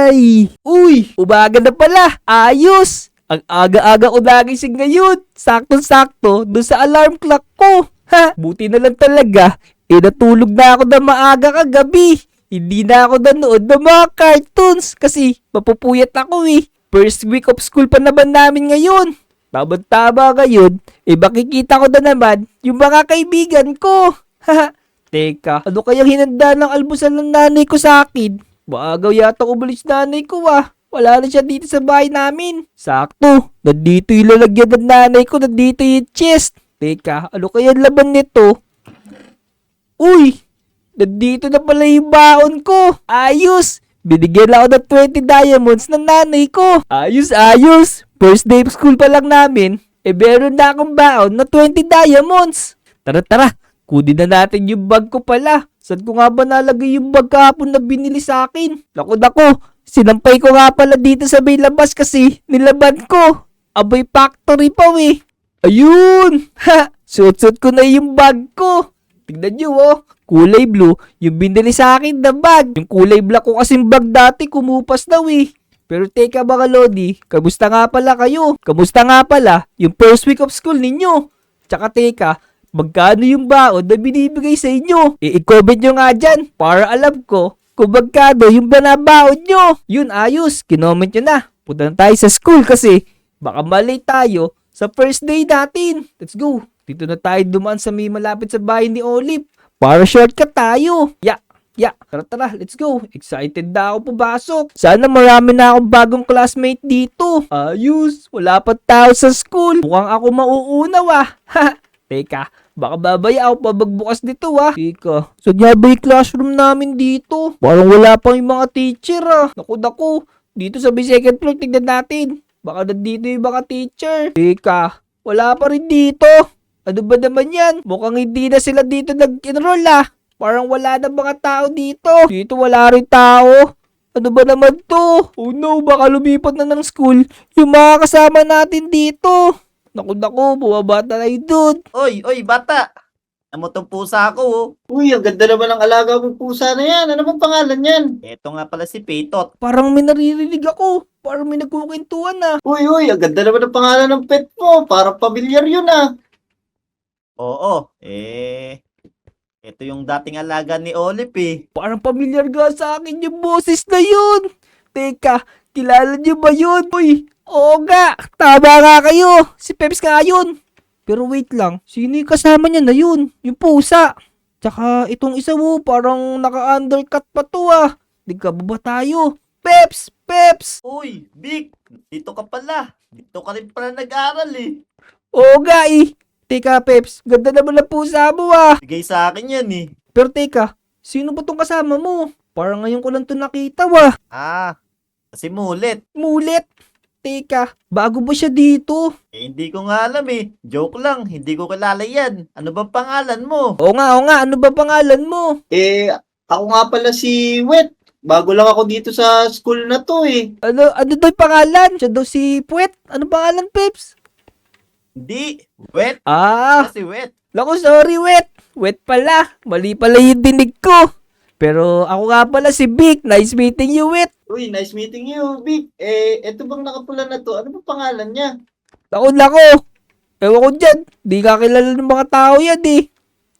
Ay! Uy! Umaga na pala! Ayos! Ang aga-aga ko nagising ngayon. Sakto-sakto doon sa alarm clock ko. Ha! Buti na lang talaga. Natulog na ako na maaga kagabi. Hindi na ako nanood ng mga cartoons kasi mapupuyat ako eh. First week of school pa naman namin ngayon. Tama-tama ngayon, makikita ko na naman yung mga kaibigan ko. Haha. Teka, ano kayang hinanda ng almusal ng nanay ko sa akin? Maagaw yata umalis nanay ko ah. Wala na siya dito sa bahay namin. Sakto, nandito yung lalagyan ng nanay ko, nandito yung chest. Teka, ano kayang laman nito? Uy! Nandito na pala yung baon ko. Ayos! Binigyan ako ng 20 diamonds ng nanay ko. Ayos, ayos! First day of school pa lang namin, meron na akong baon na 20 diamonds. Tara, tara! Kunin na natin yung bag ko pala. Saan ko nga ba nalagay yung bag kahapon na binili sa akin? Naku, sinampay ko nga pala dito sa may labas kasi nilaban ko. Aboy factory pa eh. Ayun! Ha! Suot-suot ko na yung bag ko. Tignan nyo oh. Kulay blue, yung binili sa akin na bag. Yung kulay black ko kasing bag dati, kumupas daw eh. Pero teka mga Lodi, kamusta nga pala kayo? Kamusta nga pala yung first week of school ninyo? Tsaka teka, magkano yung baon na binibigay sa inyo? I-comment nyo nga dyan para alam ko kung magkano yung banabaon nyo. Yun, ayos. Kinoment nyo na. Punta na tayo sa school kasi baka malay tayo sa first day natin. Let's go. Dito na tayo dumaan sa may malapit sa bahay ni Olive. Para shortcut tayo. Tara, let's go. Excited na ako pumasok. Sana marami na akong bagong classmate dito. Ayos, wala pa tao sa school. Mukhang ako mauunaw ah. Teka, baka babaya ako pabagbukas dito ah. Teka, saan nga ba yung classroom namin dito? Parang wala pang yung mga teacher ah. Naku, dito sa second floor, tignan natin. Baka nandito yung mga teacher. Teka, wala pa rin dito. Ano ba naman yan? Mukhang hindi na sila dito nag-enroll ah. Parang wala na mga tao dito. Dito wala rin tao. Ano ba naman to? Oh no, baka lumipat na ng school yung mga kasama natin dito. Naku, bumabata na yun dun. Oy, bata! Amo tong pusa ko oh. Uy, ang ganda naman ng alaga mong pusa na yan. Ano bang pangalan yan? Eto nga pala si Petot. Parang may naririnig ako. Parang may nagkukwentuhan ah. Uy, ang ganda naman ng pangalan ng pet mo. Parang pamilyar yun ah. Oo, eto yung dating alaga ni Olive eh. Parang pamilyar nga sa akin yung boses na yun. Teka, kilala niyo ba yun? Uy, oo nga, tama nga kayo. Si Peps nga yun. Pero wait lang, sino yung kasama niya na yun? Yung pusa. Tsaka itong isa mo, parang naka-undercut pa to ah. Di ka ba tayo? Peps! Uy, Vic! Dito ka pala. Dito ka rin pala nag-aral eh. Oo nga eh. Teka Peps, ganda naman ang pusa mo ah. Bigay sa akin yan eh. Pero teka, sino ba tong kasama mo? Parang ngayon ko lang to nakita wah. Kasi mulit. Mulit. Teka, bago ba siya dito? Hindi ko nga alam eh. Joke lang, hindi ko kilala yan. Ano ba pangalan mo? Oo nga, ano ba pangalan mo? Ako nga pala si Wet. Bago lang ako dito sa school na to eh. Ano daw yung pangalan? Siya daw si Puwet. Ano pangalan, Peps? Hindi, Wet. Kasi Wet. Naku, sorry, Wet. Wet pala. Mali pala yung dinig ko. Pero ako nga pala si Vic. Nice meeting you, Wet. Uy, nice meeting you, Vic. Eto bang nakapula na to? Ano bang pangalan niya? Naku. Ewan ko dyan. Di ka kilala ng mga tao yan eh.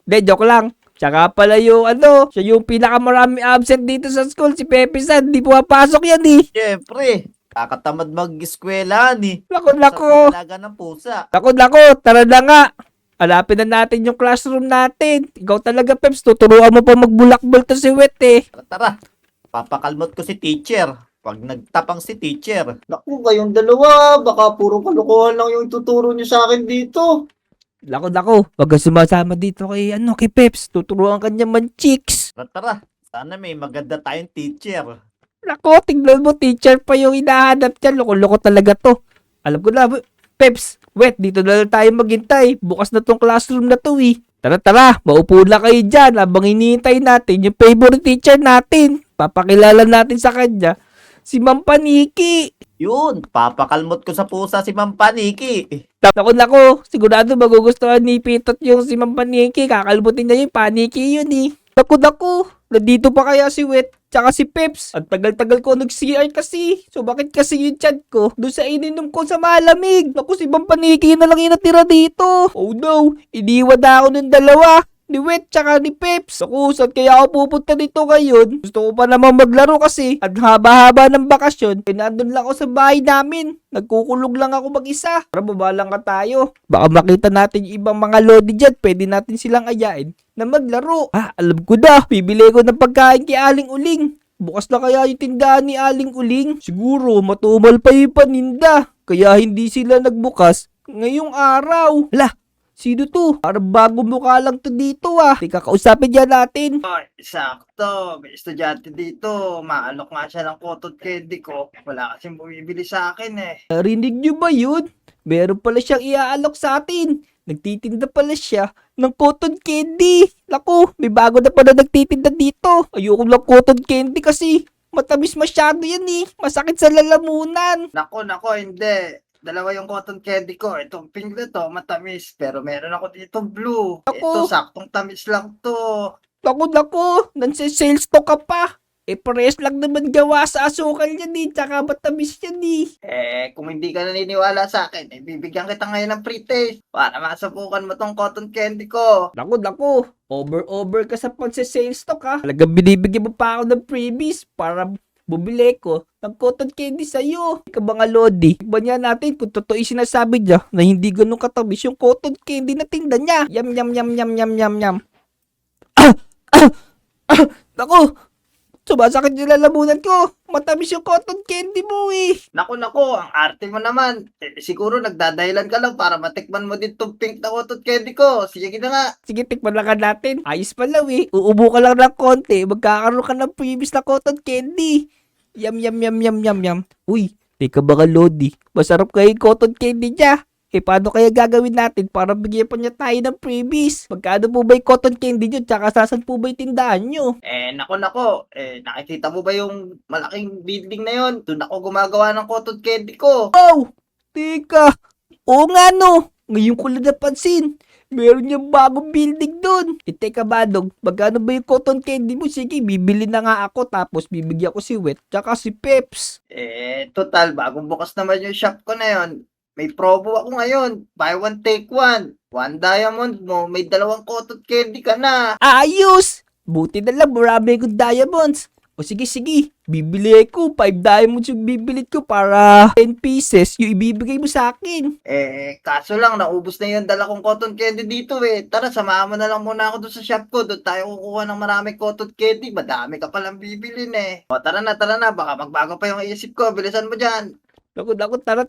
De, joke lang. Siya nga pala yung siya yung pinakamarami absent dito sa school. Si Pepe San. Di pumapasok yan eh. Siyempre, kakatamad mag-eskwelahan eh. Naku. Sa alaga ng pusa. Naku. Tara na nga. Alapin na natin yung classroom natin. Ikaw talaga, Peps. Tuturuan mo pa magbulakbol to si Wet eh. Tara. Papakalmot ko si teacher. Pag nagtapang si teacher. Naku, kayong dalawa. Baka puro kalokohan lang yung ituturo niyo sa akin dito. Naku. Wag kang sumasama dito kay Peps. Tuturuan ka niya man chicks. Tara. Sana may maganda tayong teacher. Naku, tingnan mo, teacher pa yung hinahanap niya. Loko-loko talaga to. Alam ko na, Peps, Wet, dito na lang tayo maghintay. Bukas na tong classroom na to eh. Tara, maupo na kayo dyan habang hinihintay natin yung favorite teacher natin. Papakilala natin sa kanya, si Ma'am Paniki. Yun, papakalmot ko sa pusa si Ma'am Paniki. Naku, sigurado magugustuhan ni Pitot yung si Ma'am Paniki. Kakalbutin niya yung Paniki yun eh. Naku, nandito pa kaya si Wet? tsaka si Peps. Ang tagal-tagal ko nag-CR kasi. So bakit kasi yung chat ko doon sa ininom ko sa malamig? Naku, si Bang Paniki na lang yung natira dito. Oh no, iniwan na ako ng dalawa. Ni Wet tsaka ni Peps. Naku, saan kaya ako pupunta dito ngayon? Gusto ko pa naman maglaro kasi at haba-haba ng bakasyon. Nandun lang ako sa bahay namin. Nagkukulog lang ako mag-isa. Para babalang ka tayo. Baka makita natin yung ibang mga lodi dyan. Pwede natin silang ayain na maglaro. Alam ko na. Bibili ko ng pagkain kay Aling Uling. Bukas na kaya yung tindahan ni Aling Uling? Siguro matumal pa yung paninda. Kaya hindi sila nagbukas ngayong araw. Hala, sino to? Parang bagong mukha lang to dito Teka, kausapin dyan natin. Ay, sakto. May estudyante dito. Maalok nga siya ng cotton candy ko. Wala kasing bumibili sa akin eh. Narinig nyo ba yun? Meron pala siyang iaalok sa atin. Nagtitinda pala siya ng cotton candy. Naku, may bago na pala nagtitinda dito. Ayoko lang cotton candy kasi matamis masyado yan Masakit sa lalamunan. Nako, hindi. Dalawa yung cotton candy ko. Itong pink na to, matamis. Pero meron ako dito blue. Ako. Ito, saktong tamis lang to. Naku, nansi-sales to ka pa. Pares lang naman gawa sa asukal yan tsaka matamis yan Kung hindi ka naniniwala sa akin, bibigyan kita ngayon ng free taste para masubukan mo tong cotton candy ko. Naku, over ka sa pagsa-sales to ka. Talagang binibigyan mo pa ako ng freebies para bumili ko ng cotton candy sa'yo. Ika mga lodi, tikman niya natin kung totoo yung sinasabi niya na hindi ganun katamis yung cotton candy na tinda niya. Yum. Naku, sumasakit yung lalamunan ko. Matamis yung cotton candy mo Nako, ang arte mo naman. Siguro nagdadahilan ka lang para matikman mo din tong pink na cotton candy ko. Sige na nga. Sige, tikman lang ka natin. Ayos pala uubo ka lang ng konti. Magkakaroon ka ng previous na cotton candy. Yum. Uy, teka baka Lodi. Masarap kayo yung cotton candy niya. Paano kaya gagawin natin para bigyan pa niya tayo ng freebies? Magkano po ba yung cotton candy nyo? Tsaka saan po ba yung tindahan nyo? Nako. Nakikita mo ba yung malaking building na yon? Doon ako gumagawa ng cotton candy ko. Oh! Teka! Oo nga Ngayon ko lang napansin. Meron yung bagong building doon. Teka Badong, magkano ba yung cotton candy mo? Sige, bibili na nga ako tapos bibigyan ko si Wet tsaka si Peps. Total, bagong bukas naman yung shop ko na yon. May promo ako ngayon. Buy one, take one. 1 diamond mo, may 2 cotton candy ka na. Ayos! Buti na lang, marami akong diamonds. O sige, bibili ko. 5 diamonds yung bibili ko para 10 pieces yung ibibigay mo sa akin. Kaso lang, naubos na yung 2 kong cotton candy dito Tara, samahan mo na lang muna ako doon sa shop ko. Doon tayo kukuha ng maraming cotton candy. Madami ka palang bibilin O, tara na. Baka magbago pa yung isip ko. Bilisan mo dyan. Naku, tara.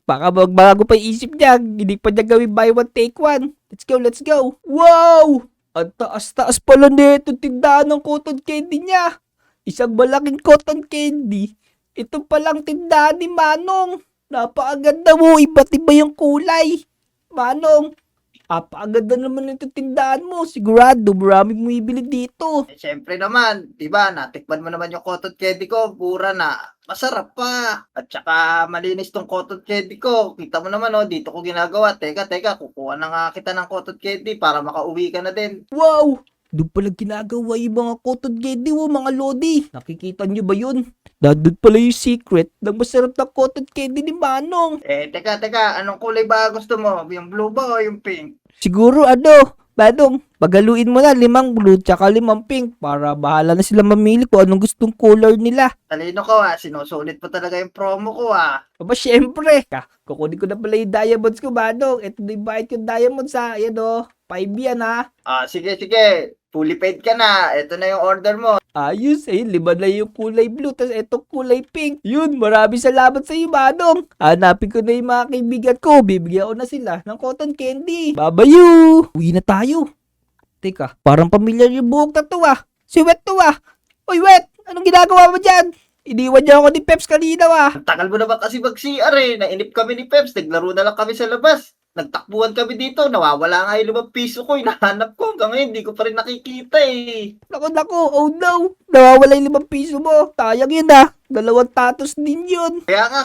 Baka magbago pa yung isip niya. Hindi pa niya gawin buy one, take one. Let's go. Wow! Ang taas-taas pala nito tindahan ng cotton candy niya. Isang malaking cotton candy. Ito palang tindahan ni Manong. Napakaganda mo. Iba't iba yung kulay. Manong, napakaganda naman ito tindahan mo. Sigurado, maraming bumibili dito. Siyempre naman, diba, natikman mo naman yung cotton candy ko, pura na, masarap pa. At saka malinis tong cotton candy ko. Kita mo naman dito ko ginagawa. Teka, kukuha na nga kita ng cotton candy para makauwi ka na din. Wow! Doon pala ginagawa yung mga cotton candy mga lodi. Nakikita nyo ba yun? Doon pala yung secret ng masarap na cotton candy ni Manong. Teka, anong kulay ba gusto mo? Yung blue ba o yung pink? Siguro Manong, pagaluin mo na 5 blue tsaka 5 pink para bahala na sila mamili kung anong gustong color nila. Talino ko sinusulit po talaga yung promo ko Aba, syempre. Kukunin ko na pala yung diamonds ko, Manong. Ito na yung bayad yung diamonds 5 yan Sige. Fully paid ka na. Ito na yung order mo. Ayos 5 na yung kulay blue, tapos itong kulay pink. Yun, maraming salamat sa iyo, Manong. Hanapin ko na yung mga kaibigan ko. Bibigyan ko na sila ng cotton candy. Babayu! Uwi na tayo. Teka, parang pamilyar yung buhok na to Si Wet to Uy, Wet! Anong ginagawa mo dyan? Iniwan niya ako ni Peps kanina Ang tagal mo naman kasi mag-CR Nainip kami ni Peps. Naglaro na lang kami sa labas. Nagtakbuhan kami dito. Nawawala nga yung 5 piso ko. Hinahanap ko. Hanggang ngayon, hindi ko pa rin nakikita Naku, oh no. Nawawala yung 5 piso mo. Tayang yun 2 tatos din yun. Kaya nga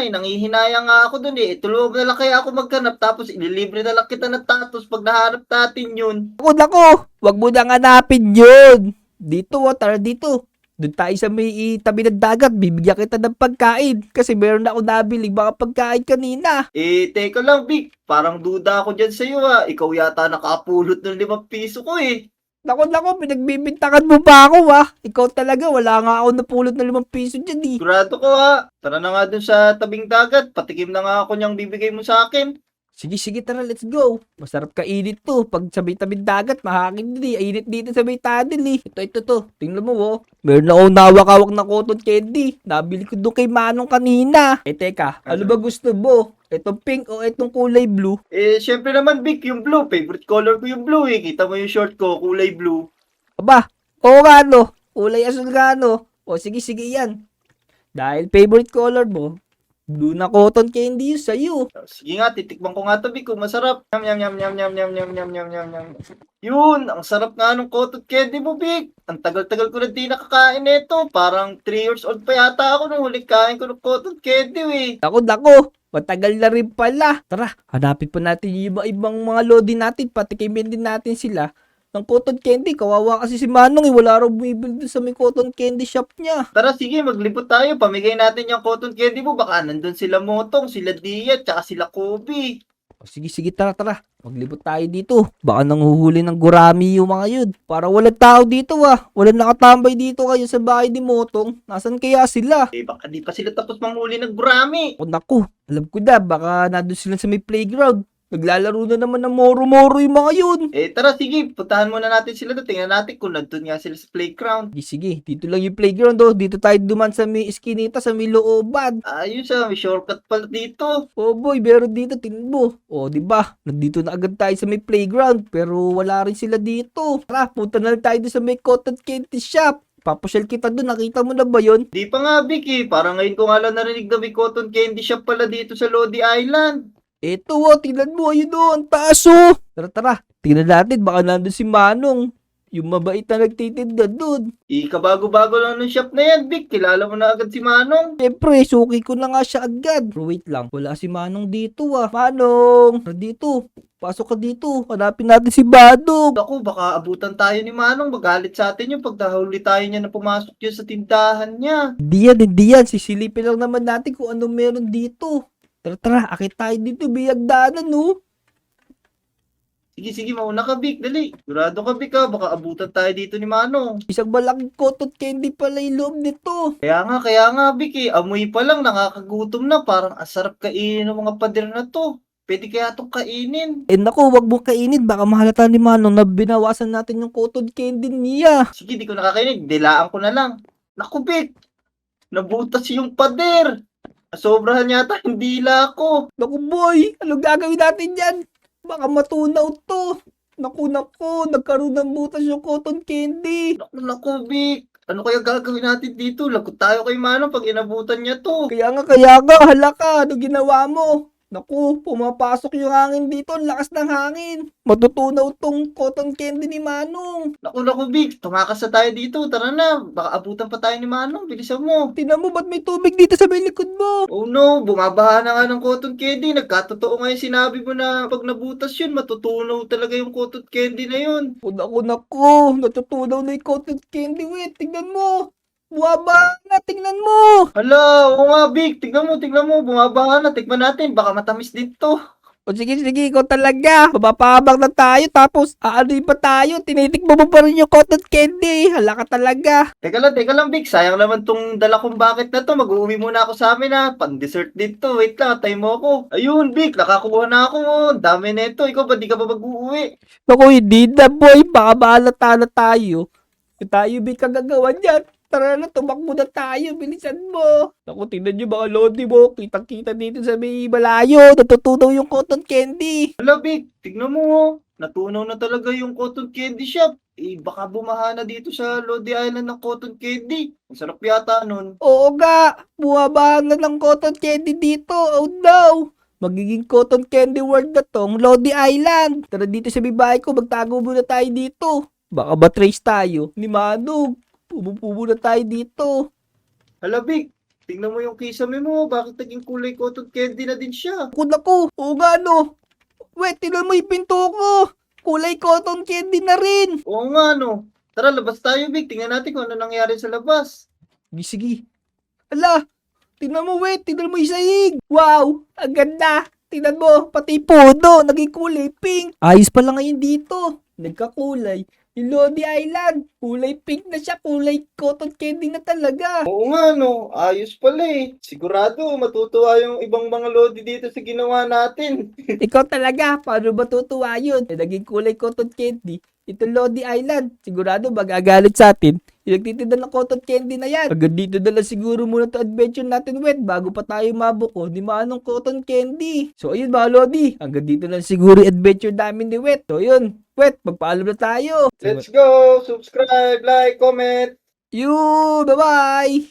nangihinayang nga ako dun Tulungan na lang kaya ako maghanap tapos ililibre na lang kita ng tatos pag nahanap natin yun. Naku, wag mo nang hanapin yun. Dito tara dito. Doon tayo sa may tabi ng dagat, bibigyan kita ng pagkain. Kasi meron ako nabili mga pagkain kanina. Teka lang, Vic. Parang duda ako dyan sa'yo Ikaw yata nakapulot ng 5 piso ko Nako, pinagbibintangan mo pa ako Ikaw talaga, wala nga ako napulot na 5 piso dyan Sigurado ko Tara na nga dun sa tabing dagat. Patikim na nga ako niyang bibigay mo sa akin. Sige, tara, let's go. Masarap kainit to. Pag sa may tabi ng dagat, mahangin din Ainit dito sa may tunnel Ito to. Tingnan mo Meron akong nawak-awak na cotton candy. Nabili ko doon kay Manong kanina. Teka, ano ba gusto mo? Itong pink o itong kulay blue? Syempre naman, Vic, yung blue. Favorite color ko yung blue Kita mo yung short ko, kulay blue. Aba, oo nga no. Kulay asul nga no. O sige yan. Dahil favorite color mo, blue na cotton candy yun sa'yo. Sige nga, titikman ko nga to, Vic, kung masarap. Yum, yum, yum, yum, yum, yum, yum, yum, yum, yum. Yun, ang sarap nga nung cotton candy mo, Vic. Ang tagal-tagal ko na di nakakain nito. Parang 3 years old pa yata ako nung huli kain ko ng cotton candy, Nako. Matagal na rin pala. Tara, hanapin pa natin yung ibang mga lodi natin. Patikimin din natin sila ng cotton candy. Kawawa kasi si Manong wala raw bumibili dun sa may cotton candy shop niya. Tara, sige, maglipot tayo. Pamigay natin yung cotton candy mo. Baka nandun sila Motong, sila Dia, tsaka sila Kobe. Sige, tara. Maglibot tayo dito. Baka nanghuhuli ng gurami yung mga yun. Para walang tao dito Walang nakatambay dito kayo sa bahay ni Motong. Nasan kaya sila? Baka di pa sila tapos manghuli ng gurami. Naku, alam ko na. Baka nandun sila sa may playground. Naglalaro na naman ng moro-moro yung mga yun. Tara, sige, puntahan muna natin sila doon. Tingnan natin kung nandun nga sila sa playground. Sige. Dito lang yung playground Dito tayo duman sa may iskinita, sa may looban. Ayos may shortcut pala dito. Oh boy, meron dito, tingnan mo. Oh, di ba? Nandito na agad tayo sa may playground, pero wala rin sila dito. Tara, punta na lang tayo doon sa may cotton candy shop. Papasyal kita doon, nakita mo na ba yun? Di pa nga, Vicky. Parang ngayon ko nga lang narinig na may cotton candy shop pala dito sa Lodi Island. Eto tingnan mo, ayun ang taas Tara, tingnan natin, baka nandun si Manong. Yung mabait na nagtitinda doon. Kabago-bago lang ng shop na yan, Vic. Kilala mo na agad si Manong. Siyempre, suki ko na nga siya agad. Pero wait lang, wala si Manong dito Manong! Tara dito, pasok ka dito. Hanapin natin si Manong. Ako, baka abutan tayo ni Manong. Magalit sa atin yung pagdahuli tayo niya na pumasok yun sa tindahan niya. Hindi yan. Sisilipin lang naman natin kung anong meron dito. Tara, akit tayo dito, biyagdanan Sige, mauna ka, Vic. Dali. Sigurado ka, Vic, baka abutan tayo dito ni Manong. Isang malaking cotton candy pala yung loob nito. Kaya nga, Vic, amoy pa lang, nakakagutom na. Parang asarap kainin ng mga pader na to. Pwede kaya itong kainin. Naku, wag mo kainin. Baka mahalata ni Manong na binawasan natin yung cotton candy niya. Sige, di ko nakakainin. Dilaan ko na lang. Naku, Vic. Nabutas yung pader. Sobrahan yata yung dila ko. Naku boy, anong gagawin natin dyan? Baka matunaw to. Naku, nagkaroon ng butas yung cotton candy. Naku, Vic. Ano kaya gagawin natin dito? Lagot tayo kay Manong pag inabutan niya to. Kaya nga, hala ka. Ano ginawa mo? Naku, pumapasok yung hangin dito. Ang lakas ng hangin. Matutunaw tong cotton candy ni Manong. Naku, Vic. Tumakas na tayo dito. Tara na. Baka abutan pa tayo ni Manong. Bilisan mo. Tingnan mo, ba't may tubig dito sa may likod mo? Oh no, bumabaha na nga ng cotton candy. Nagkatotoo nga yung sinabi mo na pag nabutas yun, matutunaw talaga yung cotton candy na yun. Naku, natutunaw na yung cotton candy. Wait, tingnan mo. Buwaba na, tingnan mo. Hala, oo nga, Vic. Tignan mo. Bumabaha na. Tikman natin. Baka matamis dito. O sige, ikaw talaga. Mapapahabang na tayo, tapos aanoy pa tayo. Tinitikmo mo pa rin yung cotton candy. Hala ka talaga. Teka lang, Vic. Sayang naman tong dala kong bucket na to. Mag-uwi muna ako sa amin Pan-dessert dito. Wait lang, atay mo ako. Ayun, Vic. Nakakuha na ako. Ang dami na ito. Ikaw ba, di ka ba mag-uwi? Naku, hindi na boy. Baka mahalata na tayo. Tayo may kagagawa dyan. Tara na, tumakbo na tayo. Bilisan mo. Naku, tingnan nyo mga lodi mo. Kitang-kita dito sa may malayo. Natutunaw yung cotton candy. Hala, Vic. Tignan mo. Natunaw na talaga yung cotton candy shop. Baka bumaha na dito sa Lodi Island ng cotton candy. Ang sarap yata nun. Oo nga. Buwabahan na ng cotton candy dito. Oh no. Magiging cotton candy world na tong Lodi Island. Tara dito sa bahay ko. Magtago muna tayo dito. Baka ba-trace tayo ni Manong. Pumupubo na tayo dito. Hala, Vic. Tingnan mo yung kisame mo. Bakit naging kulay cotton candy na din siya? Naku. Oo nga no. Wait, tingnan mo yung pinto ko. Kulay cotton candy na rin. Oo nga, no. Tara, labas tayo, Big. Tingnan natin kung ano nangyari sa labas. Sige, sige. Ala, tingnan mo, wait. Tingnan mo yung sahig. Wow, ang ganda. Tingnan mo, pati puno, naging kulay pink. Ayos pala ngayon dito. Nagkakulay. Yung Lodi Island, kulay pink na siya, kulay cotton candy na talaga. Oo nga, no. Ayos pala eh. Sigurado, matutuwa yung ibang mga lodi dito sa ginawa natin. Ikaw talaga, paano ba tutuwa yun? Naging kulay cotton candy. Ito Lodi Island, sigurado magagalit sa atin. Yung nagtitinda ng cotton candy na yan. Agad dito na lang siguro muna to adventure natin, Wet, bago pa tayo mabuko ni Manong cotton candy. So ayun mga Lodi, hanggang dito na lang siguro yung adventure namin ni Wet. So yun, Wet, magpaalam na tayo. Let's go! Subscribe, like, comment! Yun, bye-bye!